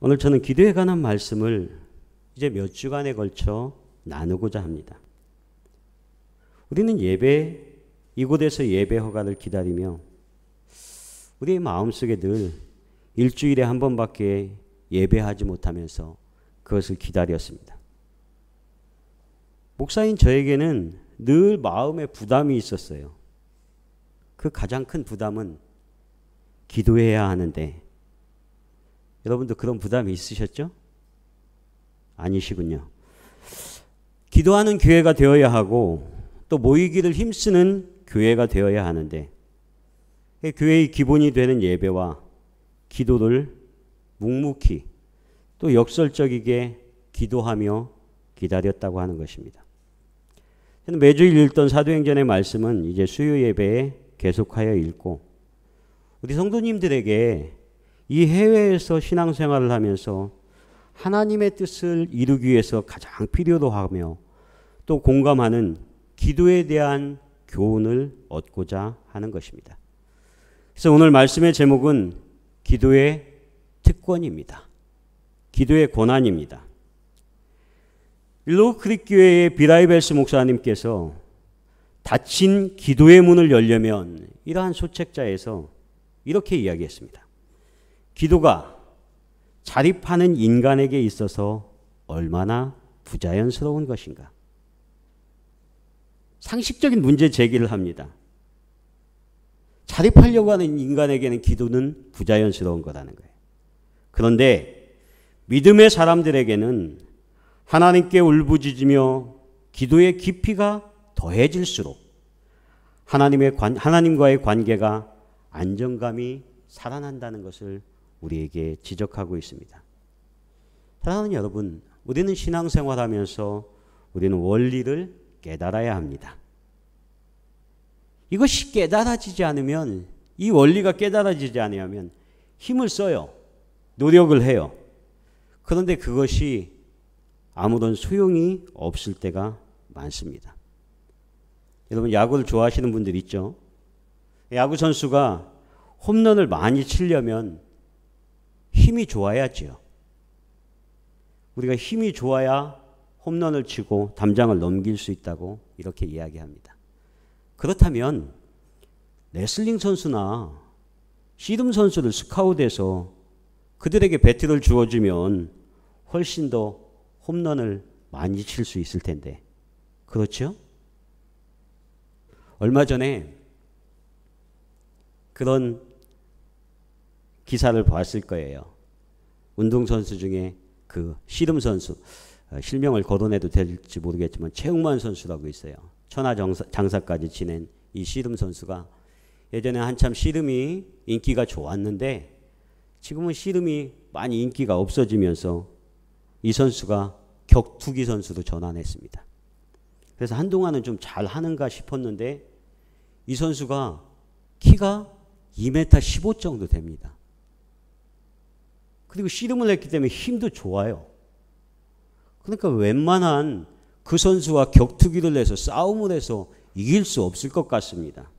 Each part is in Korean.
오늘 저는 기도에 관한 말씀을 이제 몇 주간에 걸쳐 나누고자 합니다. 우리는 이곳에서 예배 허가를 기다리며 우리의 마음속에 늘 일주일에 한 번밖에 예배하지 못하면서 그것을 기다렸습니다. 목사인 저에게는 늘 마음에 부담이 있었어요. 그 가장 큰 부담은 기도해야 하는데, 여러분도 그런 부담이 있으셨죠? 아니시군요. 기도하는 교회가 되어야 하고 또 모이기를 힘쓰는 교회가 되어야 하는데, 교회의 기본이 되는 예배와 기도를 묵묵히 또 역설적이게 기도하며 기다렸다고 하는 것입니다. 저는 매주일 읽던 사도행전의 말씀은 이제 수요 예배에 계속하여 읽고, 우리 성도님들에게 이 해외에서 신앙생활을 하면서 하나님의 뜻을 이루기 위해서 가장 필요로 하며 또 공감하는 기도에 대한 교훈을 얻고자 하는 것입니다. 그래서 오늘 말씀의 제목은 기도의 특권입니다. 기도의 권한입니다. 일로크릭교회의 비라이벨스 목사님께서 닫힌 기도의 문을 열려면 이러한 소책자에서 이렇게 이야기했습니다. 기도가 자립하는 인간에게 있어서 얼마나 부자연스러운 것인가. 상식적인 문제 제기를 합니다. 자립하려고 하는 인간에게는 기도는 부자연스러운 거라는 거예요. 그런데 믿음의 사람들에게는 하나님께 울부짖으며 기도의 깊이가 더해질수록 하나님과의 관계가 안정감이 살아난다는 것을 우리에게 지적하고 있습니다. 사랑하는 여러분, 우리는 신앙생활하면서 우리는 원리를 깨달아야 합니다. 이것이 깨달아지지 않으면, 이 원리가 깨달아지지 않으면 힘을 써요. 노력을 해요. 그런데 그것이 아무런 소용이 없을 때가 많습니다. 여러분, 야구를 좋아하시는 분들 있죠? 야구 선수가 홈런을 많이 치려면 힘이 좋아야지요. 우리가 힘이 좋아야 홈런을 치고 담장을 넘길 수 있다고 이렇게 이야기합니다. 그렇다면 레슬링 선수나 씨름 선수를 스카웃해서 그들에게 배트를 주어주면 훨씬 더 홈런을 많이 칠 수 있을 텐데, 그렇죠? 얼마 전에 그런 기사를 봤을 거예요. 운동선수 중에 그 씨름 선수, 실명을 거론해도 될지 모르겠지만 최웅만 선수라고 있어요. 천하장사까지 지낸 이 씨름 선수가 예전에 한참 씨름이 인기가 좋았는데 지금은 씨름이 많이 인기가 없어지면서 이 선수가 격투기 선수로 전환했습니다. 그래서 한동안은 좀 잘하는가 싶었는데 이 선수가 키가 2m 15 정도 됩니다. 그리고 씨름을 했기 때문에 힘도 좋아요. 그러니까 웬만한 그 선수와 격투기를 해서 싸움을 해서 이길 수 없을 것 같습니다.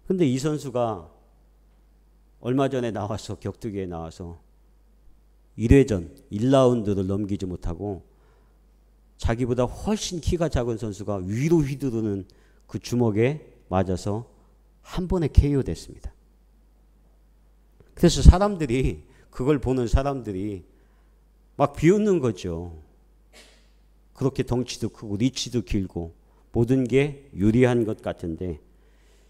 그런데 이 선수가 얼마 전에 나와서 격투기에 나와서 1회전 1라운드를 넘기지 못하고 자기보다 훨씬 키가 작은 선수가 위로 휘두르는 그 주먹에 맞아서 한 번에 KO 됐습니다. 그래서 그걸 보는 사람들이 막 비웃는 거죠. 그렇게 덩치도 크고 리치도 길고 모든 게 유리한 것 같은데,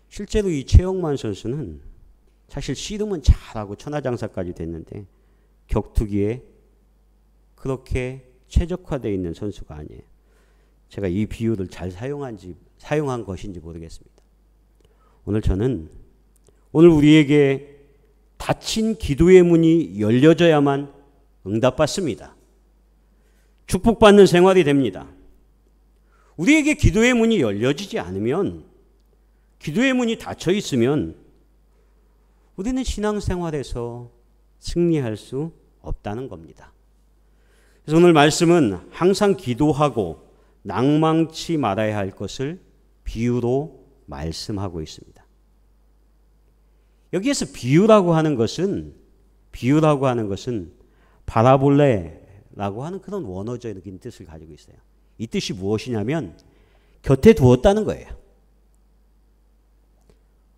실제로 이 최영만 선수는 사실 씨름은 잘하고 천하장사까지 됐는데 격투기에 그렇게 최적화되어 있는 선수가 아니에요. 제가 이 비유를 잘 사용한 것인지 모르겠습니다. 오늘 우리에게 닫힌 기도의 문이 열려져야만 응답받습니다. 축복받는 생활이 됩니다. 우리에게 기도의 문이 열려지지 않으면, 기도의 문이 닫혀 있으면 우리는 신앙생활에서 승리할 수 없다는 겁니다. 그래서 오늘 말씀은 항상 기도하고 낭망치 말아야 할 것을 비유로 말씀하고 있습니다. 여기에서 비유라고 하는 것은 바라볼래라고 하는 그런 원어적인 뜻을 가지고 있어요. 이 뜻이 무엇이냐면 곁에 두었다는 거예요.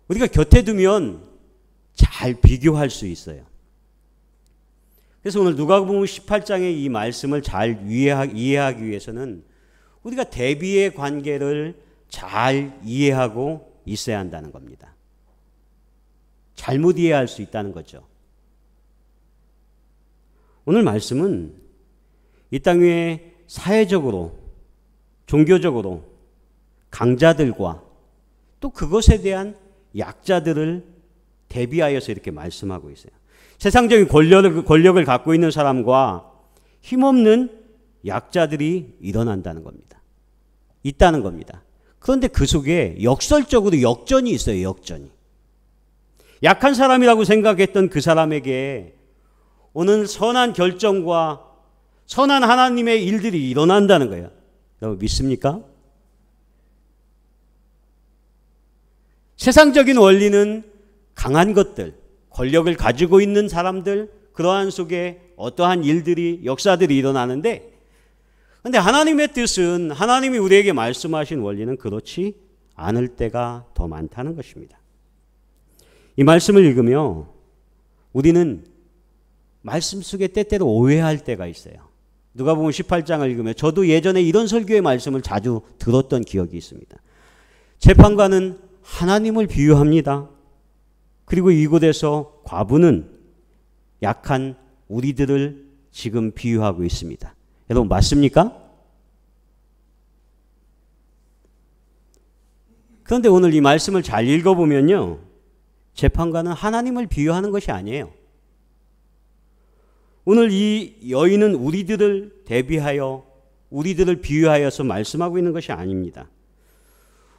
우리가 곁에 두면 잘 비교할 수 있어요. 그래서 오늘 누가복음 18장의 이 말씀을 잘 이해하기 위해서는 우리가 대비의 관계를 잘 이해하고 있어야 한다는 겁니다. 잘못 이해할 수 있다는 거죠. 오늘 말씀은 이 땅 위에 사회적으로, 종교적으로 강자들과 또 그것에 대한 약자들을 대비하여서 이렇게 말씀하고 있어요. 세상적인 권력을 갖고 있는 사람과 힘없는 약자들이 일어난다는 겁니다. 있다는 겁니다. 그런데 그 속에 역설적으로 역전이 있어요. 역전이. 약한 사람이라고 생각했던 그 사람에게 오늘 선한 결정과 선한 하나님의 일들이 일어난다는 거예요. 여러분 믿습니까? 세상적인 원리는 강한 것들, 권력을 가지고 있는 사람들, 그러한 속에 어떠한 일들이, 역사들이 일어나는데, 그런데 하나님의 뜻은, 하나님이 우리에게 말씀하신 원리는 그렇지 않을 때가 더 많다는 것입니다. 이 말씀을 읽으며 우리는 말씀 속에 때때로 오해할 때가 있어요. 누가복음 18장을 읽으며 저도 예전에 이런 설교의 말씀을 자주 들었던 기억이 있습니다. 재판관은 하나님을 비유합니다. 그리고 이곳에서 과부는 약한 우리들을 지금 비유하고 있습니다. 여러분 맞습니까? 그런데 오늘 이 말씀을 잘 읽어보면요, 재판관은 하나님을 비유하는 것이 아니에요. 오늘 이 여인은 우리들을 대비하여, 우리들을 비유하여서 말씀하고 있는 것이 아닙니다.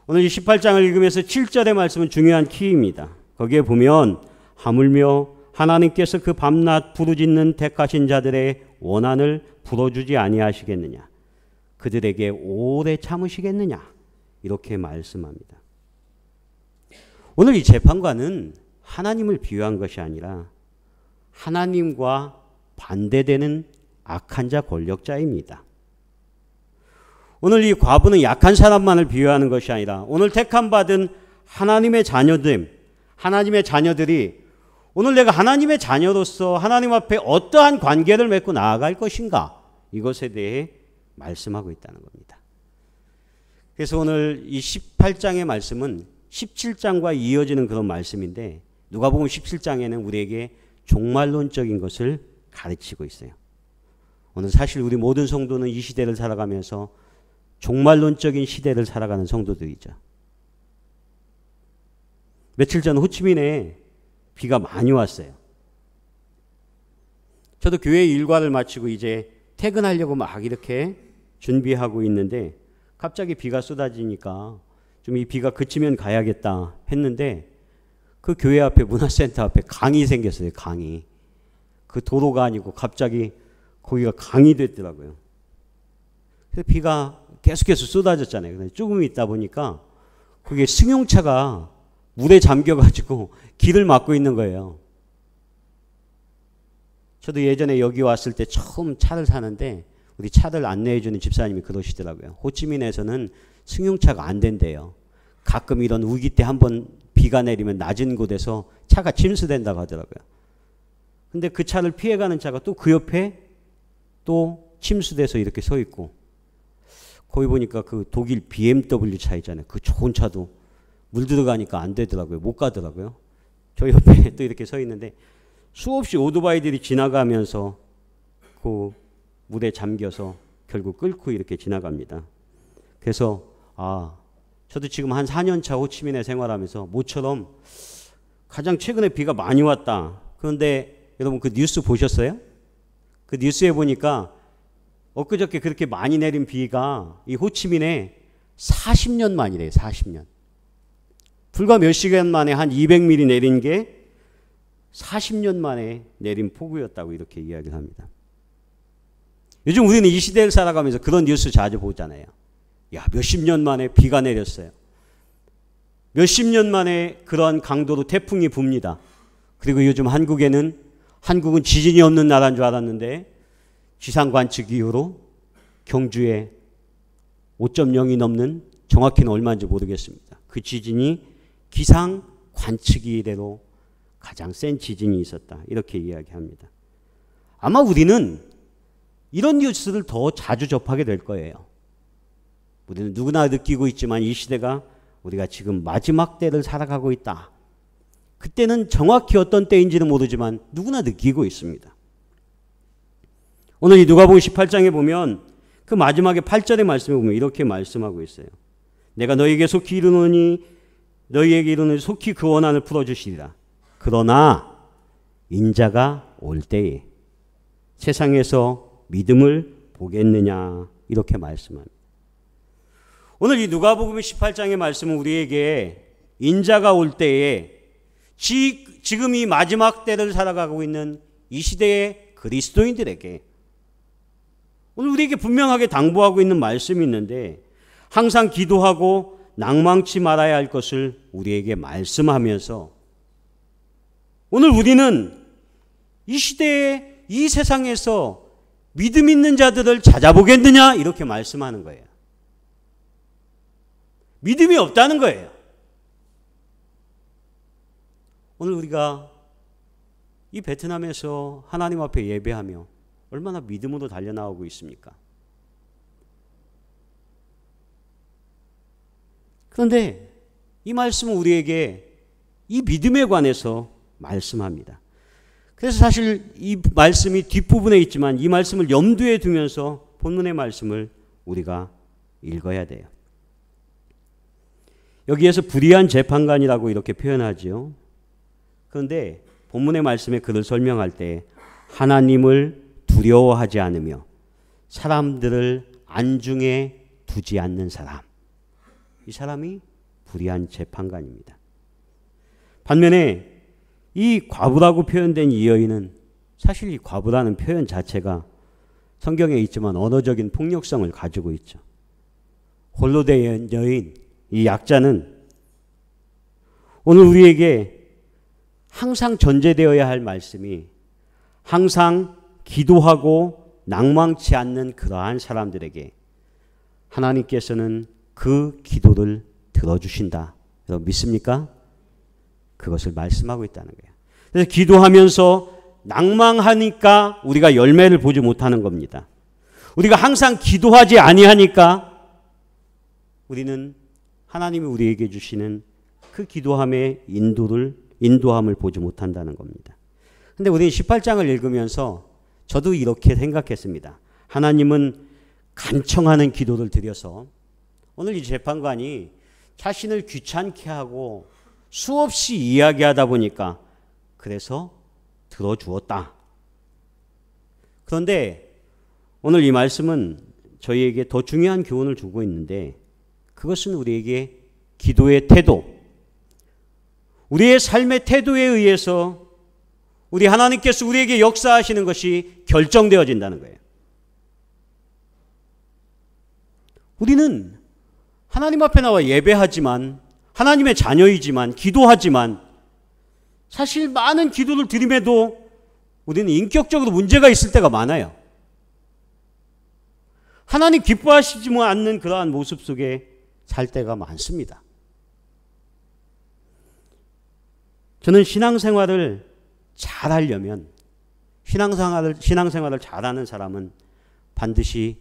오늘 이 18장을 읽으면서 7절의 말씀은 중요한 키입니다. 거기에 보면 하물며 하나님께서 그 밤낮 부르짖는 택하신 자들의 원한을 풀어주지 아니하시겠느냐, 그들에게 오래 참으시겠느냐, 이렇게 말씀합니다. 오늘 이 재판관은 하나님을 비유한 것이 아니라 하나님과 반대되는 악한 자, 권력자입니다. 오늘 이 과부는 약한 사람만을 비유하는 것이 아니라 오늘 택함받은 하나님의 자녀들, 하나님의 자녀들이 오늘 내가 하나님의 자녀로서 하나님 앞에 어떠한 관계를 맺고 나아갈 것인가, 이것에 대해 말씀하고 있다는 겁니다. 그래서 오늘 이 18장의 말씀은 17장과 이어지는 그런 말씀인데, 누가복음 17장에는 우리에게 종말론적인 것을 가르치고 있어요. 오늘 사실 우리 모든 성도는 이 시대를 살아가면서 종말론적인 시대를 살아가는 성도들이죠. 며칠 전 호치민에 비가 많이 왔어요. 저도 교회 일과를 마치고 이제 퇴근하려고 막 이렇게 준비하고 있는데 갑자기 비가 쏟아지니까 좀 이 비가 그치면 가야겠다 했는데 그 교회 앞에, 문화센터 앞에 강이 생겼어요. 강이. 그 도로가 아니고 갑자기 거기가 강이 됐더라고요. 그래서 비가 계속해서 쏟아졌잖아요. 근데 조금 있다 보니까 그게 승용차가 물에 잠겨가지고 길을 막고 있는 거예요. 저도 예전에 여기 왔을 때 처음 차를 사는데 우리 차를 안내해주는 집사님이 그러시더라고요. 호치민에서는 승용차가 안 된대요. 가끔 이런 우기 때 한번 비가 내리면 낮은 곳에서 차가 침수된다고 하더라고요. 근데 그 차를 피해가는 차가 또 그 옆에 또 침수돼서 이렇게 서 있고, 거기 보니까 그 독일 BMW 차 있잖아요. 그 좋은 차도 물 들어가니까 안 되더라고요. 못 가더라고요. 저 옆에 또 이렇게 서 있는데 수없이 오토바이들이 지나가면서 그 물에 잠겨서 결국 끓고 이렇게 지나갑니다. 그래서 저도 지금 한 4년 차 호치민에 생활하면서 모처럼 가장 최근에 비가 많이 왔다. 그런데 여러분 그 뉴스 보셨어요? 그 뉴스에 보니까 엊그저께 그렇게 많이 내린 비가 이 호치민에 40년 만이래요. 40년. 불과 몇 시간 만에 한 200mm 내린 게 40년 만에 내린 폭우였다고 이렇게 이야기를 합니다. 요즘 우리는 이 시대를 살아가면서 그런 뉴스 자주 보잖아요. 야, 몇십 년 만에 비가 내렸어요. 몇십 년 만에 그러한 강도로 태풍이 붑니다. 그리고 요즘 한국에는 한국은 지진이 없는 나라인 줄 알았는데 기상 관측 이후로 경주에 5.0이 넘는, 정확히는 얼마인지 모르겠습니다. 그 지진이 기상 관측 이래로 가장 센 지진이 있었다. 이렇게 이야기합니다. 아마 우리는 이런 뉴스를 더 자주 접하게 될 거예요. 우리는 누구나 느끼고 있지만 이 시대가 우리가 지금 마지막 때를 살아가고 있다. 그때는 정확히 어떤 때인지는 모르지만 누구나 느끼고 있습니다. 오늘 이 누가복음 18장에 보면 그 마지막에 8절의 말씀에 보면 이렇게 말씀하고 있어요. 내가 너희에게 속히 이르노니 속히 그 원한을 풀어주시리라. 그러나 인자가 올 때에 세상에서 믿음을 보겠느냐, 이렇게 말씀합니다. 오늘 이 누가복음 18장의 말씀은 우리에게 인자가 올 때에 지금 이 마지막 때를 살아가고 있는 이 시대의 그리스도인들에게 오늘 우리에게 분명하게 당부하고 있는 말씀이 있는데, 항상 기도하고 낭망치 말아야 할 것을 우리에게 말씀하면서 오늘 우리는 이 시대에, 이 세상에서 믿음 있는 자들을 찾아보겠느냐, 이렇게 말씀하는 거예요. 믿음이 없다는 거예요. 오늘 우리가 이 베트남에서 하나님 앞에 예배하며 얼마나 믿음으로 달려나오고 있습니까? 그런데 이 말씀은 우리에게 이 믿음에 관해서 말씀합니다. 그래서 사실 이 말씀이 뒷부분에 있지만 이 말씀을 염두에 두면서 본문의 말씀을 우리가 읽어야 돼요. 여기에서 불의한 재판관이라고 이렇게 표현하지요. 그런데 본문의 말씀에 그를 설명할 때 하나님을 두려워하지 않으며 사람들을 안중에 두지 않는 사람, 이 사람이 불의한 재판관입니다. 반면에 이 과부라고 표현된 이 여인은, 사실 이 과부라는 표현 자체가 성경에 있지만 언어적인 폭력성을 가지고 있죠. 홀로 된 여인, 이 약자는 오늘 우리에게 항상 전제되어야 할 말씀이, 항상 기도하고 낭망치 않는 그러한 사람들에게 하나님께서는 그 기도를 들어주신다. 여러분 믿습니까? 그것을 말씀하고 있다는 거예요. 그래서 기도하면서 낭망하니까 우리가 열매를 보지 못하는 겁니다. 우리가 항상 기도하지 아니하니까 우리는 하나님이 우리에게 주시는 그 기도함의 인도함을 보지 못한다는 겁니다. 그런데 우리는 18장을 읽으면서 저도 이렇게 생각했습니다. 하나님은 간청하는 기도를 드려서 오늘 이 재판관이 자신을 귀찮게 하고 수없이 이야기하다 보니까 그래서 들어주었다. 그런데 오늘 이 말씀은 저희에게 더 중요한 교훈을 주고 있는데, 그것은 우리에게 기도의 태도, 우리의 삶의 태도에 의해서 우리 하나님께서 우리에게 역사하시는 것이 결정되어진다는 거예요. 우리는 하나님 앞에 나와 예배하지만, 하나님의 자녀이지만, 기도하지만 사실 많은 기도를 드림에도 우리는 인격적으로 문제가 있을 때가 많아요. 하나님 기뻐하시지 않는 그러한 모습 속에 살 때가 많습니다. 저는 신앙생활을 잘하려면, 신앙생활을 잘하는 사람은 반드시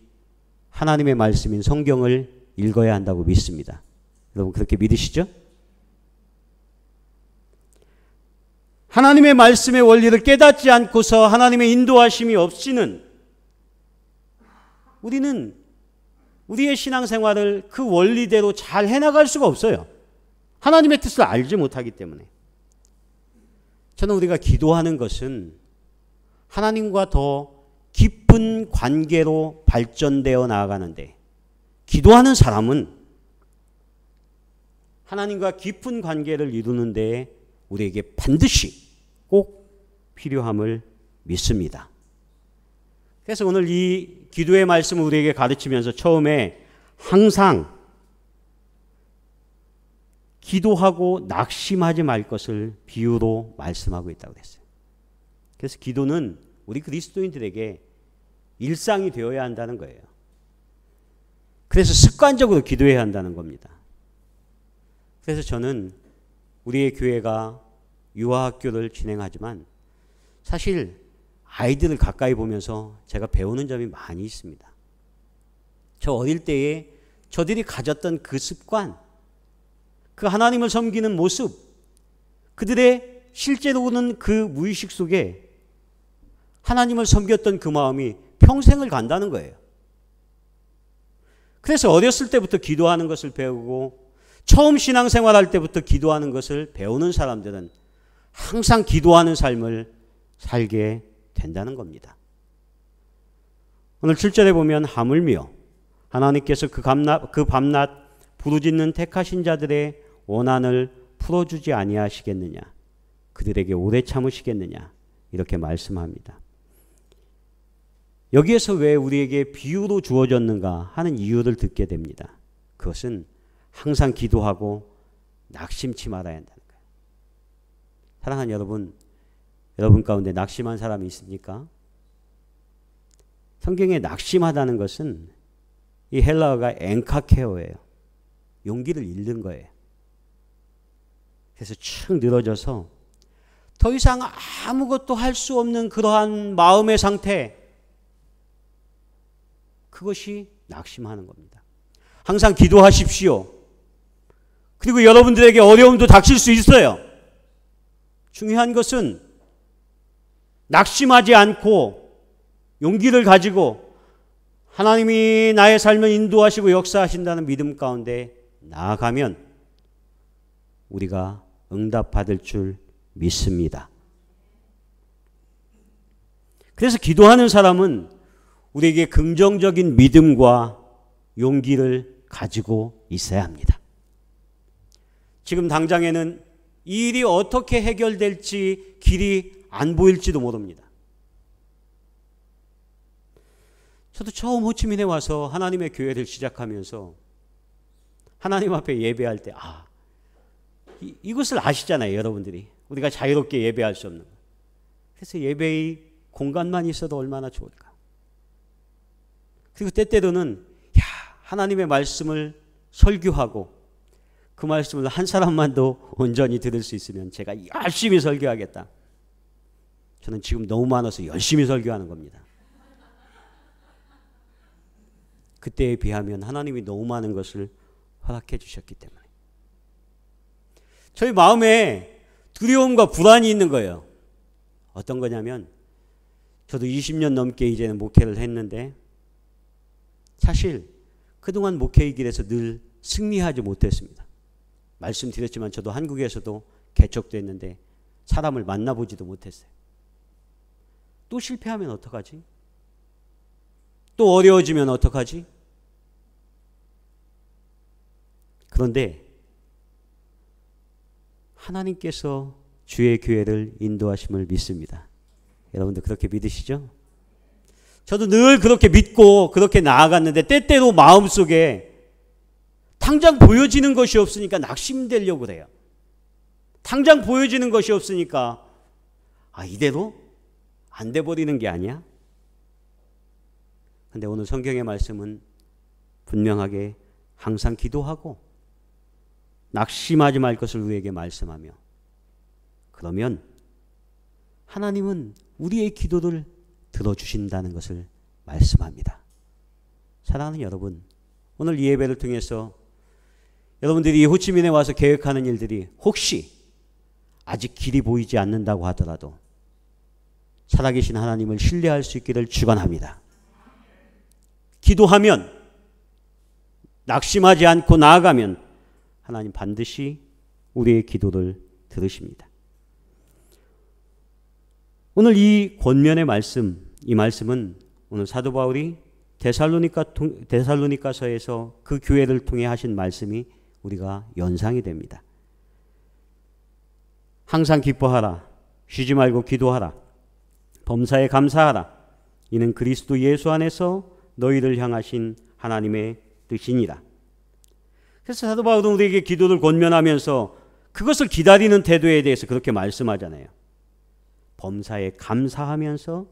하나님의 말씀인 성경을 읽어야 한다고 믿습니다. 여러분 그렇게 믿으시죠? 하나님의 말씀의 원리를 깨닫지 않고서 하나님의 인도하심이 없이는 우리는 우리의 신앙생활을 그 원리대로 잘 해나갈 수가 없어요. 하나님의 뜻을 알지 못하기 때문에. 저는 우리가 기도하는 것은 하나님과 더 깊은 관계로 발전되어 나아가는데, 기도하는 사람은 하나님과 깊은 관계를 이루는 데 우리에게 반드시 꼭 필요함을 믿습니다. 그래서 오늘 이 기도의 말씀을 우리에게 가르치면서 처음에 항상 기도하고 낙심하지 말 것을 비유로 말씀하고 있다고 그랬어요. 그래서 기도는 우리 그리스도인들에게 일상이 되어야 한다는 거예요. 그래서 습관적으로 기도해야 한다는 겁니다. 그래서 저는 우리의 교회가 유아학교를 진행하지만 사실 아이들을 가까이 보면서 제가 배우는 점이 많이 있습니다. 저 어릴 때에 저들이 가졌던 그 습관, 그 하나님을 섬기는 모습, 그들의 실제로는 그 무의식 속에 하나님을 섬겼던 그 마음이 평생을 간다는 거예요. 그래서 어렸을 때부터 기도하는 것을 배우고 처음 신앙생활할 때부터 기도하는 것을 배우는 사람들은 항상 기도하는 삶을 살게 된다는 겁니다. 오늘 7절에 보면 하물며 하나님께서 그 밤낮 부르짖는 택하신 자들의 원한을 풀어주지 아니하시겠느냐, 그들에게 오래 참으시겠느냐, 이렇게 말씀합니다. 여기에서 왜 우리에게 비유로 주어졌는가 하는 이유를 듣게 됩니다. 그것은 항상 기도하고 낙심치 말아야 한다는 거예요. 사랑하는 여러분 가운데 낙심한 사람이 있습니까? 성경에 낙심하다는 것은 이 헬라어가 엔카케오예요. 용기를 잃는 거예요. 그래서 축 늘어져서 더 이상 아무것도 할 수 없는 그러한 마음의 상태, 그것이 낙심하는 겁니다. 항상 기도하십시오. 그리고 여러분들에게 어려움도 닥칠 수 있어요. 중요한 것은 낙심하지 않고 용기를 가지고 하나님이 나의 삶을 인도하시고 역사하신다는 믿음 가운데 나아가면 우리가 응답받을 줄 믿습니다. 그래서 기도하는 사람은 우리에게 긍정적인 믿음과 용기를 가지고 있어야 합니다. 지금 당장에는 이 일이 어떻게 해결될지 길이 안 보일지도 모릅니다. 저도 처음 호치민에 와서 하나님의 교회를 시작하면서 하나님 앞에 예배할 때 이것을 아시잖아요, 여러분들이. 우리가 자유롭게 예배할 수 없는 것. 그래서 예배의 공간만 있어도 얼마나 좋을까. 그리고 때때로는 하나님의 말씀을 설교하고 그 말씀을 한 사람만도 온전히 들을 수 있으면 제가 열심히 설교하겠다. 저는 지금 너무 많아서 열심히 설교하는 겁니다. 그때에 비하면 하나님이 너무 많은 것을 허락해 주셨기 때문에. 저희 마음에 두려움과 불안이 있는 거예요. 어떤 거냐면 저도 20년 넘게 이제는 목회를 했는데 사실 그동안 목회의 길에서 늘 승리하지 못했습니다. 말씀드렸지만 저도 한국에서도 개척도 했는데 사람을 만나보지도 못했어요. 또 실패하면 어떡하지? 또 어려워지면 어떡하지? 그런데 하나님께서 주의 교회를 인도하심을 믿습니다. 여러분들 그렇게 믿으시죠? 저도 늘 그렇게 믿고 그렇게 나아갔는데 때때로 마음속에 당장 보여지는 것이 없으니까 낙심되려고 그래요. 당장 보여지는 것이 없으니까 이대로 안 돼버리는 게 아니야? 근데 오늘 성경의 말씀은 분명하게 항상 기도하고 낙심하지 말 것을 우리에게 말씀하며, 그러면 하나님은 우리의 기도를 들어주신다는 것을 말씀합니다. 사랑하는 여러분, 오늘 이 예배를 통해서 여러분들이 호치민에 와서 계획하는 일들이 혹시 아직 길이 보이지 않는다고 하더라도 살아계신 하나님을 신뢰할 수 있기를 축원합니다. 기도하면, 낙심하지 않고 나아가면 하나님 반드시 우리의 기도를 들으십니다. 오늘 이 권면의 말씀, 이 말씀은 오늘 사도 바울이 데살로니가서에서 그 교회를 통해 하신 말씀이 우리가 연상이 됩니다. 항상 기뻐하라, 쉬지 말고 기도하라, 범사에 감사하라, 이는 그리스도 예수 안에서 너희를 향하신 하나님의 뜻이니라. 그래서 사도 바울은 우리에게 기도를 권면하면서 그것을 기다리는 태도에 대해서 그렇게 말씀하잖아요. 범사에 감사하면서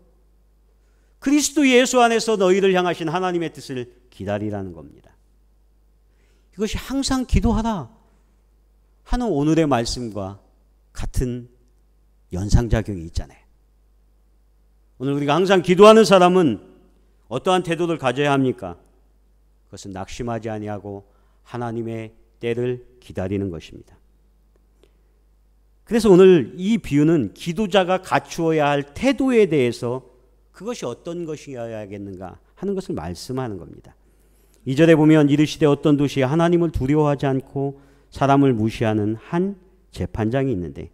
그리스도 예수 안에서 너희를 향하신 하나님의 뜻을 기다리라는 겁니다. 이것이 항상 기도하라 하는 오늘의 말씀과 같은 연상작용이 있잖아요. 오늘 우리가 항상 기도하는 사람은 어떠한 태도를 가져야 합니까? 그것은 낙심하지 아니하고 하나님의 때를 기다리는 것입니다. 그래서 오늘 이 비유는 기도자가 갖추어야 할 태도에 대해서 그것이 어떤 것이어야겠는가 하는 것을 말씀하는 겁니다. 2절에 보면 이르시되 어떤 도시에 하나님을 두려워하지 않고 사람을 무시하는 한 재판장이 있는데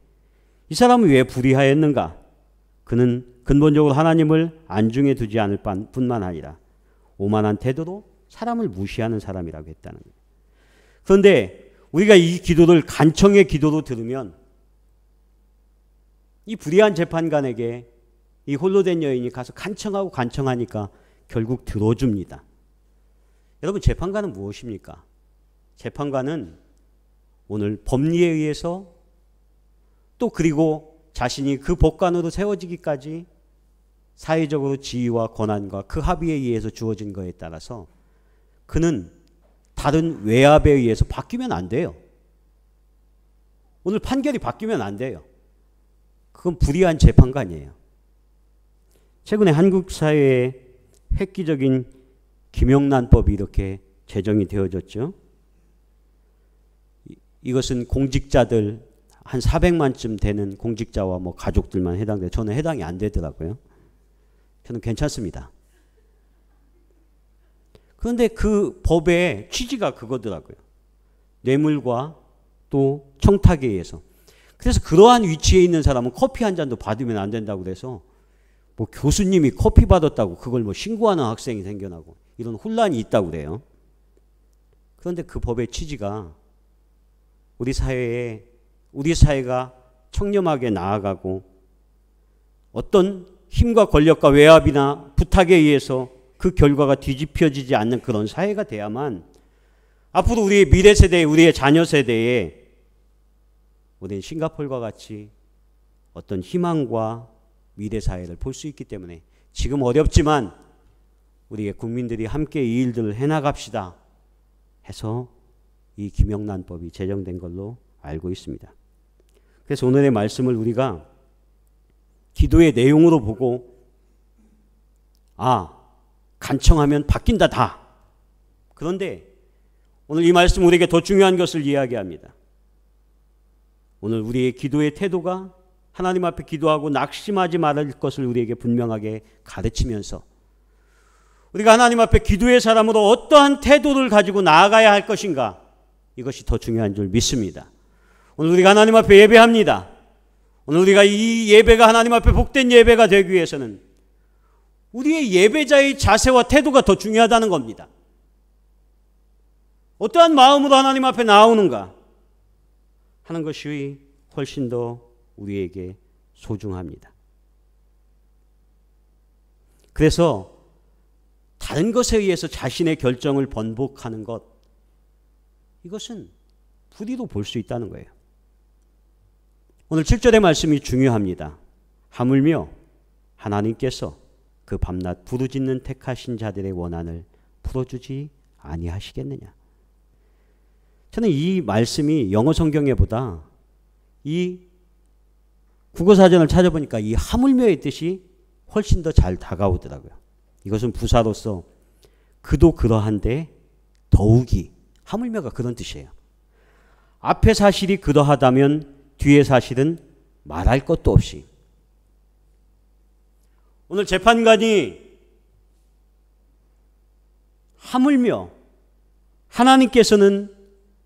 이 사람은 왜 불의하였는가? 그는 근본적으로 하나님을 안중에 두지 않을 뿐만 아니라 오만한 태도로 사람을 무시하는 사람이라고 했다는 거예요. 그런데 우리가 이 기도를 간청의 기도로 들으면 이 불의한 재판관에게 이 홀로 된 여인이 가서 간청하니까 결국 들어줍니다. 여러분, 재판관은 무엇입니까? 재판관은 오늘 법리에 의해서 또 그리고 자신이 그 법관으로 세워지기까지 사회적으로 지위와 권한과 그 합의에 의해서 주어진 것에 따라서 그는 다른 외압에 의해서 바뀌면 안 돼요. 오늘 판결이 바뀌면 안 돼요. 그건 불의한 재판관이에요. 최근에 한국 사회에 획기적인 김영란법이 이렇게 제정이 되어졌죠. 이것은 공직자들 한 400만쯤 되는 공직자와 뭐 가족들만 해당돼요. 저는 해당이 안 되더라고요. 저는 괜찮습니다. 그런데 그 법의 취지가 그거더라고요. 뇌물과 또 청탁에 의해서. 그래서 그러한 위치에 있는 사람은 커피 한 잔도 받으면 안 된다고 그래서 뭐 교수님이 커피 받았다고 그걸 뭐 신고하는 학생이 생겨나고 이런 혼란이 있다고 그래요. 그런데 그 법의 취지가 우리 사회가 청렴하게 나아가고 어떤 힘과 권력과 외압이나 부탁에 의해서 그 결과가 뒤집혀지지 않는 그런 사회가 돼야만 앞으로 우리의 미래 세대에, 우리의 자녀 세대에 우리는 싱가포르와 같이 어떤 희망과 미래 사회를 볼 수 있기 때문에 지금 어렵지만 우리의 국민들이 함께 이 일들을 해나갑시다 해서 이 김영란법이 제정된 걸로 알고 있습니다. 그래서 오늘의 말씀을 우리가 기도의 내용으로 보고 간청하면 바뀐다 다. 그런데 오늘 이 말씀 우리에게 더 중요한 것을 이야기합니다. 오늘 우리의 기도의 태도가 하나님 앞에 기도하고 낙심하지 말을 것을 우리에게 분명하게 가르치면서 우리가 하나님 앞에 기도의 사람으로 어떠한 태도를 가지고 나아가야 할 것인가, 이것이 더 중요한 줄 믿습니다. 오늘 우리가 하나님 앞에 예배합니다. 오늘 우리가 이 예배가 하나님 앞에 복된 예배가 되기 위해서는 우리의 예배자의 자세와 태도가 더 중요하다는 겁니다. 어떠한 마음으로 하나님 앞에 나오는가 하는 것이 훨씬 더 우리에게 소중합니다. 그래서 다른 것에 의해서 자신의 결정을 번복하는 것, 이것은 불의로 볼 수 있다는 거예요. 오늘 7절의 말씀이 중요합니다. 하물며 하나님께서 그 밤낮 부르짖는 택하신 자들의 원한을 풀어주지 아니하시겠느냐. 저는 이 말씀이 영어 성경에보다 이 국어사전을 찾아보니까 이 하물며의 뜻이 훨씬 더 잘 다가오더라고요. 이것은 부사로서 그도 그러한데 더욱이, 하물며가 그런 뜻이에요. 앞에 사실이 그러하다면 뒤에 사실은 말할 것도 없이. 오늘 재판관이 하물며 하나님께서는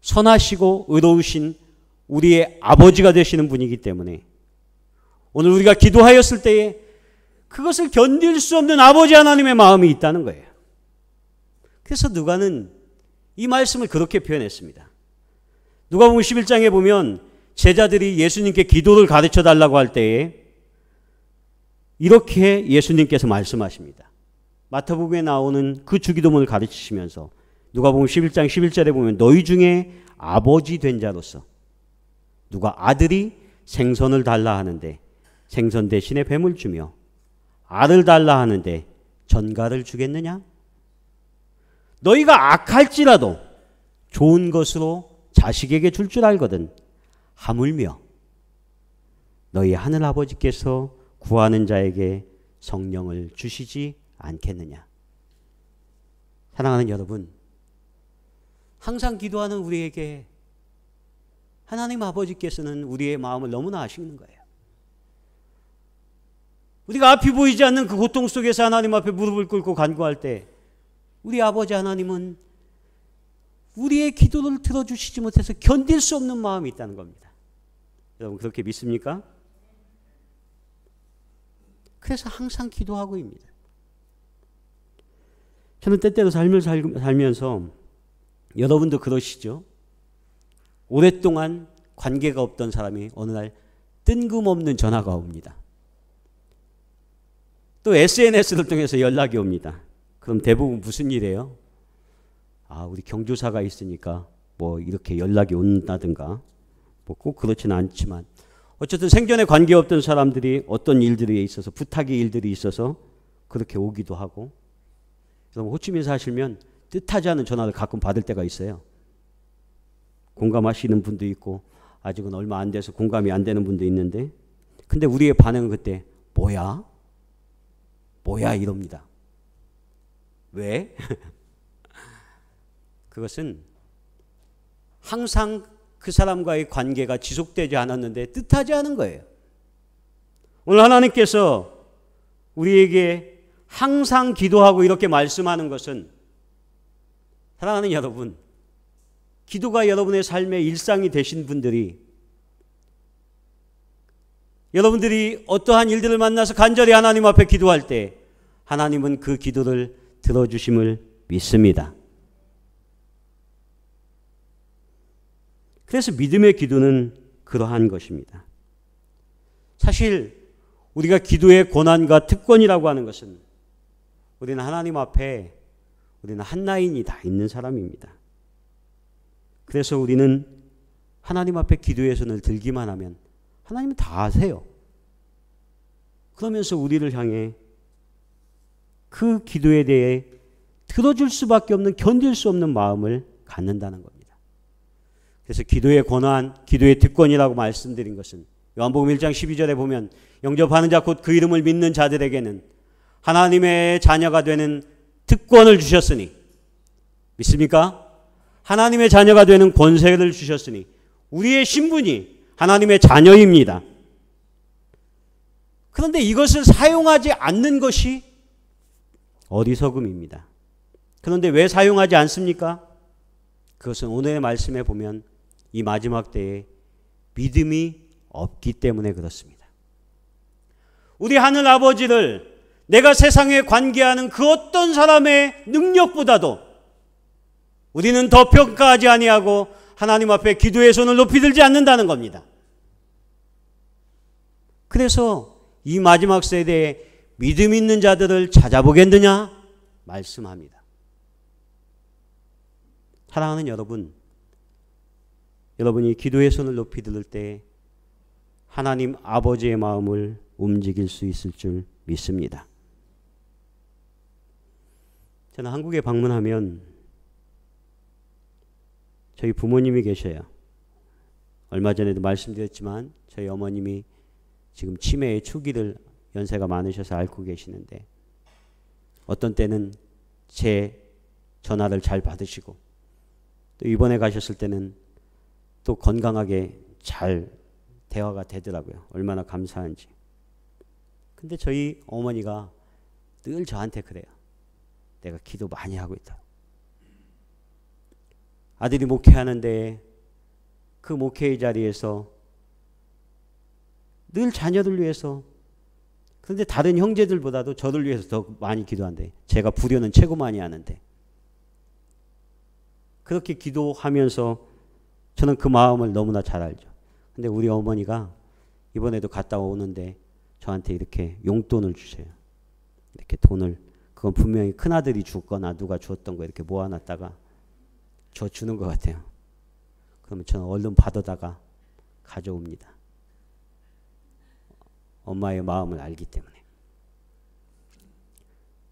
선하시고 의로우신 우리의 아버지가 되시는 분이기 때문에 오늘 우리가 기도하였을 때에 그것을 견딜 수 없는 아버지 하나님의 마음이 있다는 거예요. 그래서 누가는 이 말씀을 그렇게 표현했습니다. 누가복음 11장에 보면 제자들이 예수님께 기도를 가르쳐 달라고 할 때에 이렇게 예수님께서 말씀하십니다. 마태복음에 나오는 그 주기도문을 가르치시면서 누가복음 11장 11절에 보면 너희 중에 아버지 된 자로서 누가 아들이 생선을 달라 하는데 생선 대신에 뱀을 주며 알을 달라 하는데 전갈을 주겠느냐? 너희가 악할지라도 좋은 것으로 자식에게 줄 줄 알거든 하물며 너희 하늘 아버지께서 구하는 자에게 성령을 주시지 않겠느냐? 사랑하는 여러분, 항상 기도하는 우리에게 하나님 아버지께서는 우리의 마음을 너무나 아시는 거예요. 우리가 앞이 보이지 않는 그 고통 속에서 하나님 앞에 무릎을 꿇고 간구할 때 우리 아버지 하나님은 우리의 기도를 들어주시지 못해서 견딜 수 없는 마음이 있다는 겁니다. 여러분 그렇게 믿습니까? 그래서 항상 기도하고 있습니다. 저는 때때로 삶을 살면서 여러분도 그러시죠? 오랫동안 관계가 없던 사람이 어느 날 뜬금없는 전화가 옵니다. 또 SNS를 통해서 연락이 옵니다. 그럼 대부분 무슨 일이에요? 우리 경조사가 있으니까 뭐 이렇게 연락이 온다든가 뭐 꼭 그렇지는 않지만 어쨌든 생전에 관계없던 사람들이 어떤 일들에 있어서 부탁의 일들이 있어서 그렇게 오기도 하고 여러분 호치민 사시면 뜻하지 않은 전화를 가끔 받을 때가 있어요. 공감하시는 분도 있고 아직은 얼마 안 돼서 공감이 안 되는 분도 있는데 근데 우리의 반응은 그때 뭐야? 뭐야 이럽니다. 왜? 그것은 항상 그 사람과의 관계가 지속되지 않았는데 뜻하지 않은 거예요. 오늘 하나님께서 우리에게 항상 기도하고 이렇게 말씀하는 것은 사랑하는 여러분, 기도가 여러분의 삶의 일상이 되신 분들이 여러분들이 어떠한 일들을 만나서 간절히 하나님 앞에 기도할 때 하나님은 그 기도를 들어주심을 믿습니다. 그래서 믿음의 기도는 그러한 것입니다. 사실 우리가 기도의 고난과 특권이라고 하는 것은 우리는 하나님 앞에 우리는 한 라인이 다 있는 사람입니다. 그래서 우리는 하나님 앞에 기도의 손을 들기만 하면 하나님은 다 아세요. 그러면서 우리를 향해 그 기도에 대해 들어줄 수밖에 없는 견딜 수 없는 마음을 갖는다는 겁니다. 그래서 기도의 권한, 기도의 특권이라고 말씀드린 것은 요한복음 1장 12절에 보면 영접하는 자 곧 그 이름을 믿는 자들에게는 하나님의 자녀가 되는 특권을 주셨으니 믿습니까? 하나님의 자녀가 되는 권세를 주셨으니 우리의 신분이 하나님의 자녀입니다. 그런데 이것을 사용하지 않는 것이 어리석음입니다. 그런데 왜 사용하지 않습니까? 그것은 오늘의 말씀에 보면 이 마지막 때에 믿음이 없기 때문에 그렇습니다. 우리 하늘 아버지를 내가 세상에 관계하는 그 어떤 사람의 능력보다도 우리는 더 평가하지 아니하고 하나님 앞에 기도의 손을 높이 들지 않는다는 겁니다. 그래서 이 마지막 세대에 믿음 있는 자들을 찾아보겠느냐 말씀합니다. 사랑하는 여러분, 여러분이 기도의 손을 높이 들 때 하나님 아버지의 마음을 움직일 수 있을 줄 믿습니다. 저는 한국에 방문하면 저희 부모님이 계셔요. 얼마 전에도 말씀드렸지만 저희 어머님이 지금 치매의 초기를 연세가 많으셔서 앓고 계시는데 어떤 때는 제 전화를 잘 받으시고 또 이번에 가셨을 때는 또 건강하게 잘 대화가 되더라고요. 얼마나 감사한지. 근데 저희 어머니가 늘 저한테 그래요. 내가 기도 많이 하고 있다. 아들이 목회하는데 그 목회의 자리에서 늘 자녀들 위해서 그런데 다른 형제들보다도 저를 위해서 더 많이 기도한대. 제가 불효는 최고 많이 하는데. 그렇게 기도하면서 저는 그 마음을 너무나 잘 알죠. 근데 우리 어머니가 이번에도 갔다 오는데 저한테 이렇게 용돈을 주세요. 이렇게 돈을 그건 분명히 큰아들이 줬거나 누가 줬던 거 이렇게 모아놨다가 저 주는 것 같아요. 그러면 저는 얼른 받아다가 가져옵니다. 엄마의 마음을 알기 때문에.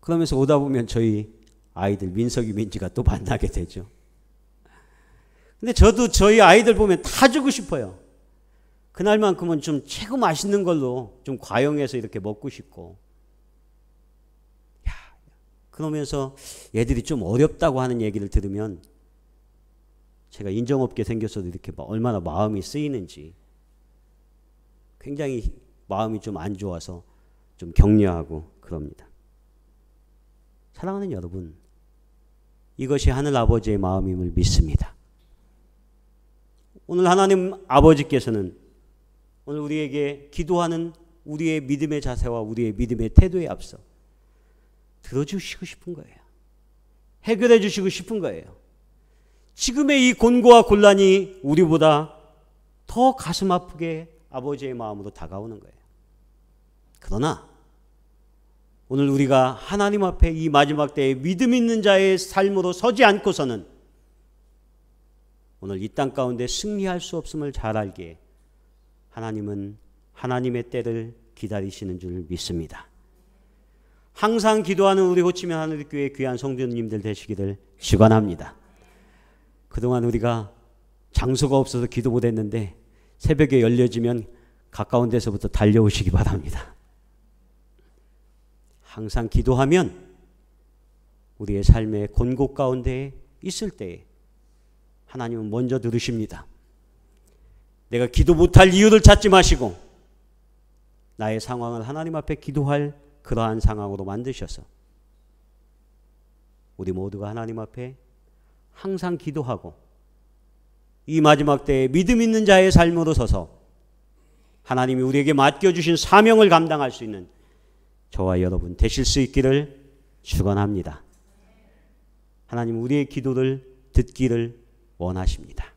그러면서 오다 보면 저희 아이들 민석이 민지가 또 만나게 되죠. 근데 저도 저희 아이들 보면 다 주고 싶어요. 그날만큼은 좀 최고 맛있는 걸로 좀 과용해서 이렇게 먹고 싶고. 야, 그러면서 애들이 좀 어렵다고 하는 얘기를 들으면 제가 인정없게 생겼어도 이렇게 얼마나 마음이 쓰이는지 굉장히 마음이 좀 안 좋아서 좀 격려하고 그럽니다. 사랑하는 여러분, 이것이 하늘 아버지의 마음임을 믿습니다. 오늘 하나님 아버지께서는 오늘 우리에게 기도하는 우리의 믿음의 자세와 우리의 믿음의 태도에 앞서 들어주시고 싶은 거예요. 해결해 주시고 싶은 거예요. 지금의 이 곤고와 곤란이 우리보다 더 가슴 아프게 아버지의 마음으로 다가오는 거예요. 그러나 오늘 우리가 하나님 앞에 이 마지막 때에 믿음 있는 자의 삶으로 서지 않고서는 오늘 이 땅 가운데 승리할 수 없음을 잘 알기에 하나님은 하나님의 때를 기다리시는 줄 믿습니다. 항상 기도하는 우리 호치민 하늘교회 귀한 성도님들 되시기를 축원합니다. 그동안 우리가 장소가 없어서 기도 못했는데 새벽에 열려지면 가까운 데서부터 달려오시기 바랍니다. 항상 기도하면 우리의 삶의 곤곡 가운데 있을 때에 하나님은 먼저 들으십니다. 내가 기도 못할 이유를 찾지 마시고 나의 상황을 하나님 앞에 기도할 그러한 상황으로 만드셔서 우리 모두가 하나님 앞에 항상 기도하고 이 마지막 때에 믿음 있는 자의 삶으로 서서 하나님이 우리에게 맡겨주신 사명을 감당할 수 있는 저와 여러분 되실 수 있기를 축원합니다. 하나님 우리의 기도를 듣기를 원하십니다.